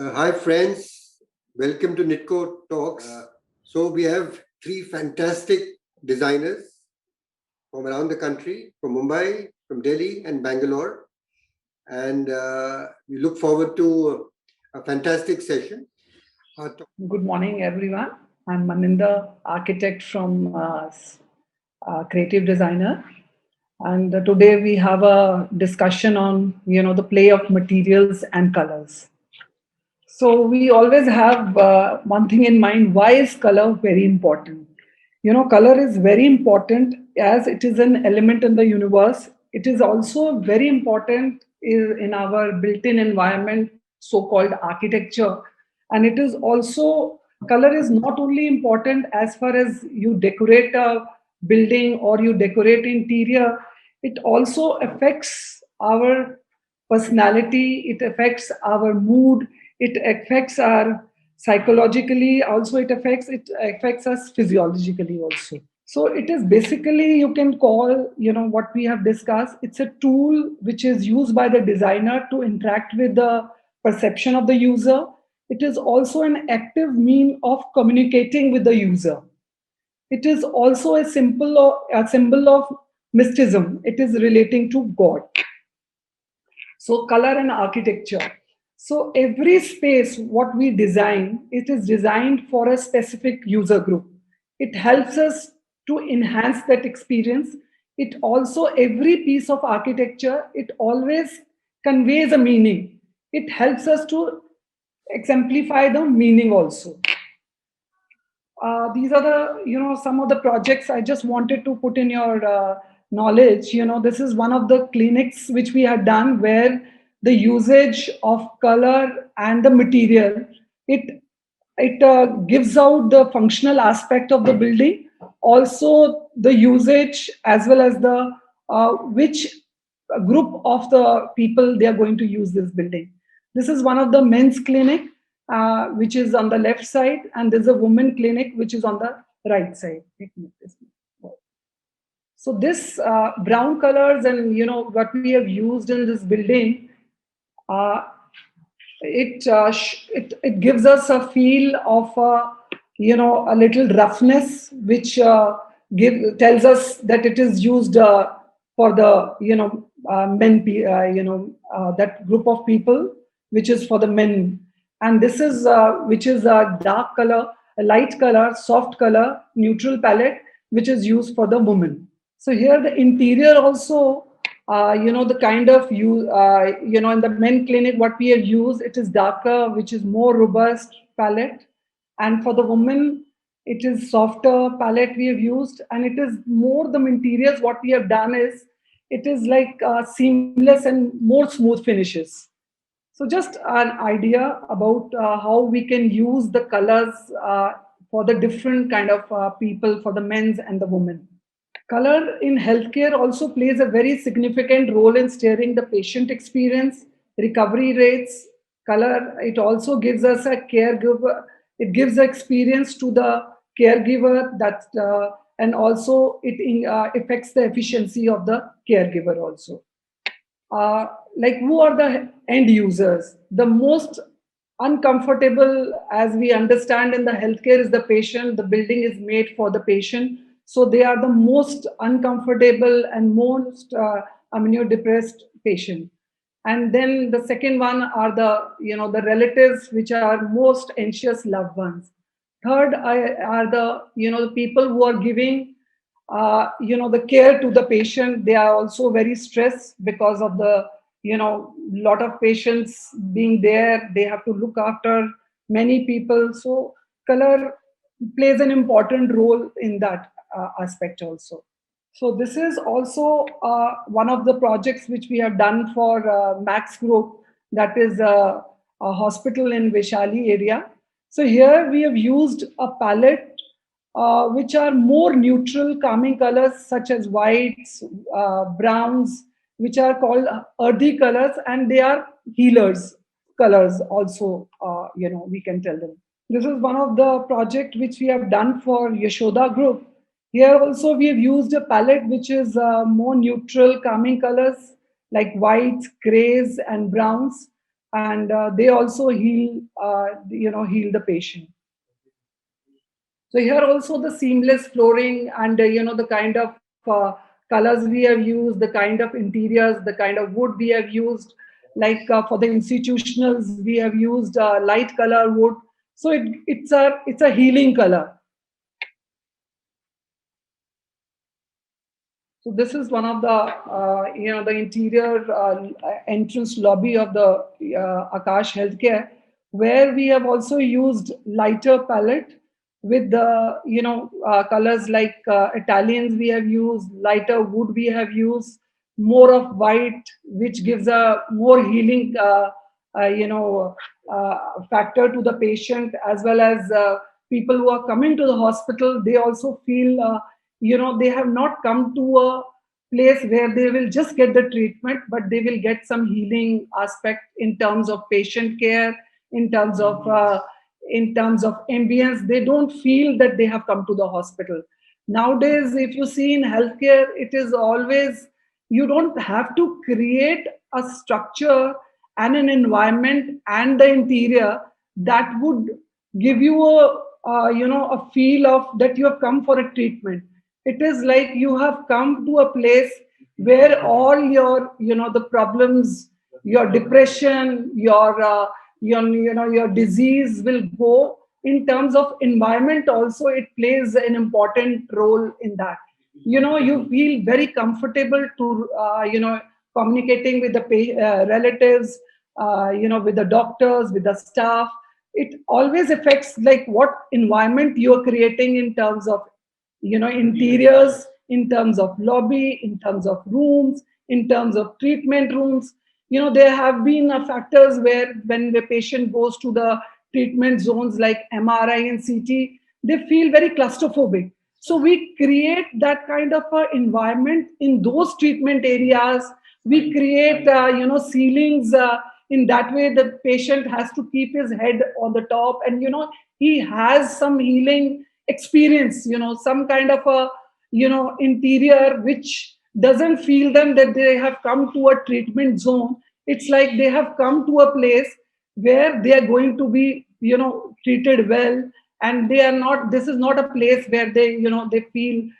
Hi friends, welcome to Nitco Talks. So we have three fantastic designers from around the country, from Mumbai, from Delhi and Bangalore. And we look forward to a fantastic session. Good morning, everyone. I'm Maninder, architect from Creative Designer, and today we have a discussion on the play of materials and colors. So we always have one thing in mind: why is color very important? Color is very important as it is an element in the universe. It is also very important in our built-in environment, so-called architecture. And it is also, color is not only important as far as you decorate a building or you decorate interior, it also affects our personality, it affects our mood, it affects our psychologically, also it affects us physiologically also. So it is basically, you can call, what we have discussed, it's a tool which is used by the designer to interact with the perception of the user. It is also an active mean of communicating with the user. It is also a symbol of mysticism. It is relating to God. So color and architecture. So every space what we design, it is designed for a specific user group. It helps us to enhance that experience. It also, every piece of architecture, it always conveys a meaning. It helps us to exemplify the meaning also. These are the some of the projects I just wanted to put in your knowledge. This is one of the clinics which we had done where the usage of color and the material, it gives out the functional aspect of the building, also the usage as well as the which group of the people they are going to use this building. This is one of the men's clinic, which is on the left side, and there's a women clinic which is on the right side. So this brown colors and what we have used in this building, uh, it gives us a feel of a little roughness, which tells us that it is used for the that group of people, which is for the men. And this is which is a dark color, a light color, soft color, neutral palette, which is used for the women. So here the interior also, the kind of in the men clinic, what we have used, it is darker, which is more robust palette. And for the women, it is softer palette we have used. And it is more the materials, what we have done is, it is like seamless and more smooth finishes. So just an idea about how we can use the colors for the different kind of people, for the men's and the women. Color in healthcare also plays a very significant role in steering the patient experience, recovery rates. Color, it also gives us a caregiver, it gives experience to the caregiver and also it affects the efficiency of the caregiver also. uh, like who are the end users? The most uncomfortable, as we understand in the healthcare, is the patient. The building is made for the patient, so they are the most uncomfortable and most depressed patient. And then the second one are the relatives, which are most anxious loved ones. Third are the people who are giving the care to the patient. They are also very stressed because of the lot of patients being there. They have to look after many people. So color plays an important role in that aspect also. So this is also one of the projects which we have done for Max Group, that is a hospital in Vaishali area. So here we have used a palette which are more neutral, calming colors such as whites, browns, which are called earthy colors, and they are healers colors also. We can tell them. This is one of the project which we have done for Yashoda Group. Here also we have used a palette which is more neutral, calming colors like whites, grays, and browns. and they also heal, heal the patient. So here also the seamless flooring and the kind of colors we have used, the kind of interiors, the kind of wood we have used. Like for the institutionals, we have used light color wood. So it's a healing color. So this is one of the the interior entrance lobby of the Akash Healthcare, where we have also used lighter palette with the colors like Italians we have used, lighter wood we have used, more of white, which gives a more healing uh, you know factor to the patient, as well as people who are coming to the hospital. They also feel they have not come to a place where they will just get the treatment, but they will get some healing aspect in terms of patient care, in terms of ambience. They don't feel that they have come to the hospital. Nowadays, if you see in healthcare, it is always, you don't have to create a structure and an environment and the interior that would give you a feel of that you have come for a treatment. It is like you have come to a place where all your the problems, your depression, your disease will go. In terms of environment also, it plays an important role in that. You feel very comfortable to communicating with the relatives, with the doctors, with the staff. It always affects like what environment you are creating in terms of interiors, in terms of lobby, in terms of rooms, in terms of treatment rooms. There have been factors where when the patient goes to the treatment zones like MRI and CT, they feel very claustrophobic. So we create that kind of environment in those treatment areas. We create ceilings in that way the patient has to keep his head on the top, and he has some healing experience, some kind of a interior which doesn't feel them that they have come to a treatment zone. It's like they have come to a place where they are going to be treated well, and they are not, this is not a place where they feel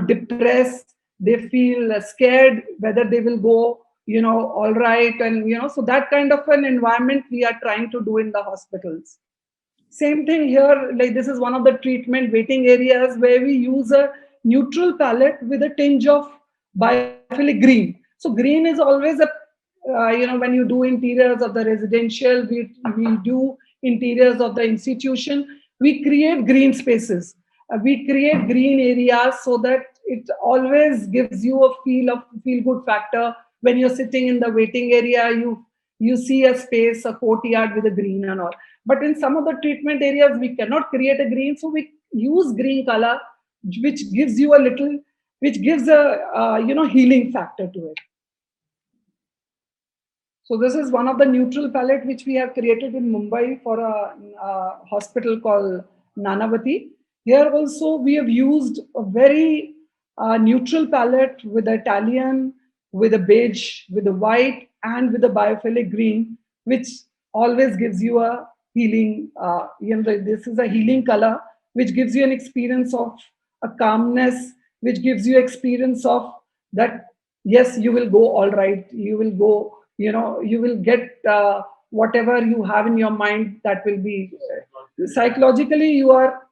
depressed, they feel scared whether they will go all right. And so that kind of an environment we are trying to do in the hospitals. Same thing here, like this is one of the treatment waiting areas where we use a neutral palette with a tinge of biophilic green. So green is always a, when you do interiors of the residential, we do interiors of the institution, we create green spaces. We create green areas so that it always gives you a feel good factor. When you're sitting in the waiting area, you see a space, a courtyard with a green and all. But in some of the treatment areas, we cannot create a green, so we use green color, which gives you a little, which gives a healing factor to it. So this is one of the neutral palette which we have created in Mumbai for a hospital called Nanavati. Here also we have used a very neutral palette with Italian, with a beige, with a white, and with a biophilic green, which always gives you a healing. This is a healing color which gives you an experience of a calmness, which gives you experience of that. Yes, you will go all right. You will go. You will get whatever you have in your mind. That will be psychologically you are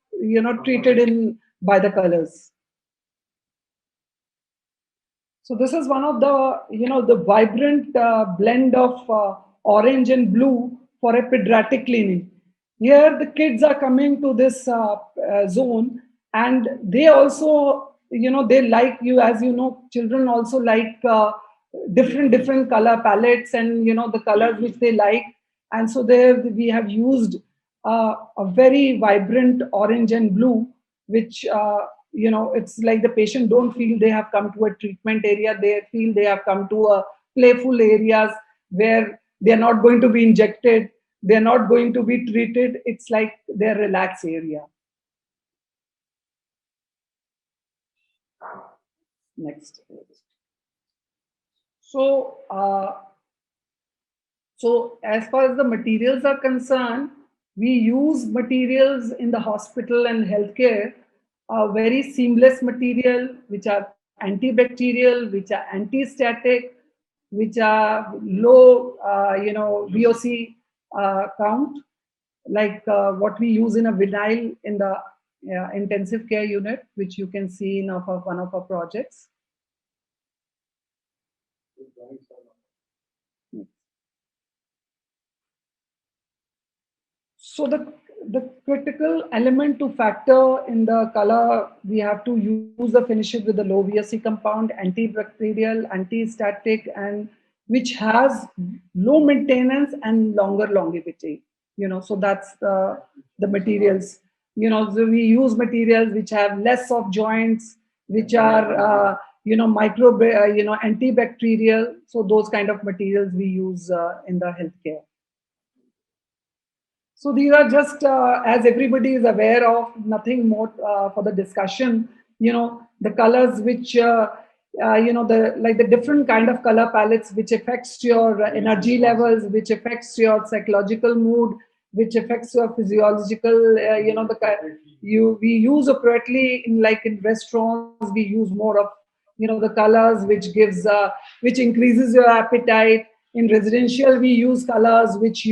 treated in by the colors. So this is one of the the vibrant blend of orange and blue for a pediatric clinic. Here the kids are coming to this zone, and they also they like, you as children also like different color palettes and the colors which they like. And so there we have used a very vibrant orange and blue, which it's like the patient don't feel they have come to a treatment area, they feel they have come to a playful areas where they are not going to be injected, they are not going to be treated. It's like their relaxed area. Next. So So as far as the materials are concerned, we use materials in the hospital and healthcare, very seamless material, which are antibacterial, which are anti-static, which are low, VOC count, like what we use in a vinyl in the intensive care unit, which you can see in one of our projects. So the critical element to factor in the color, we have to use the finishes with the low VOC compound, antibacterial, anti-static, and which has low maintenance and longer longevity. So that's the materials. So we use materials which have less of joints, which are antibacterial. So those kind of materials we use in the healthcare. So these are just, as everybody is aware of, nothing more for the discussion. The colors which, the different kind of color palettes which affects your energy levels, which affects your psychological mood, which affects your physiological, we use appropriately in restaurants, we use more of, the colors which increases your appetite. In residential, we use colors which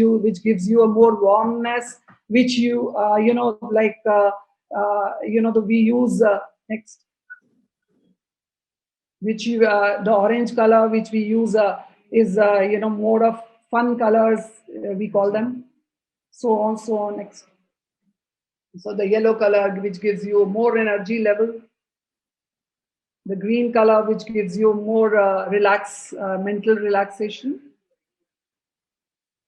gives you a more warmness, which we use next, which the orange color which we use is more of fun colors, we call them, so on next. So the yellow color which gives you more energy level, the green color which gives you more mental relaxation,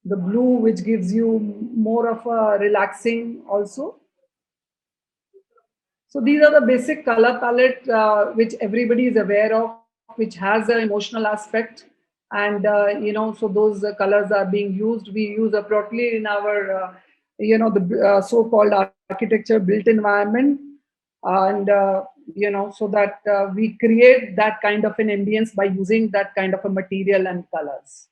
the blue which gives you more of a relaxing also. So these are the basic color palette which everybody is aware of, which has an emotional aspect. And so those colors are being used, we use appropriately in our the so-called architecture built environment. And so that we create that kind of an ambience by using that kind of a material and colors.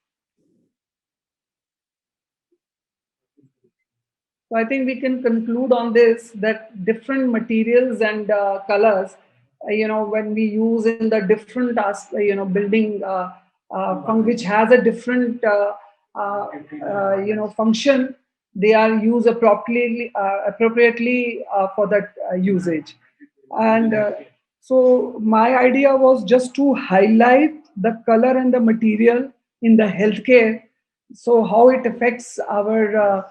So I think we can conclude on this, that different materials and colors, when we use in the different, building, which has a different, function, they are used appropriately for that usage. And so my idea was just to highlight the color and the material in the healthcare, so how it affects our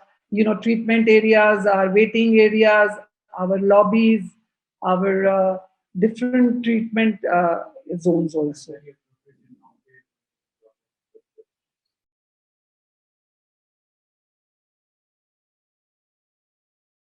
treatment areas, our waiting areas, our lobbies, our different treatment zones also.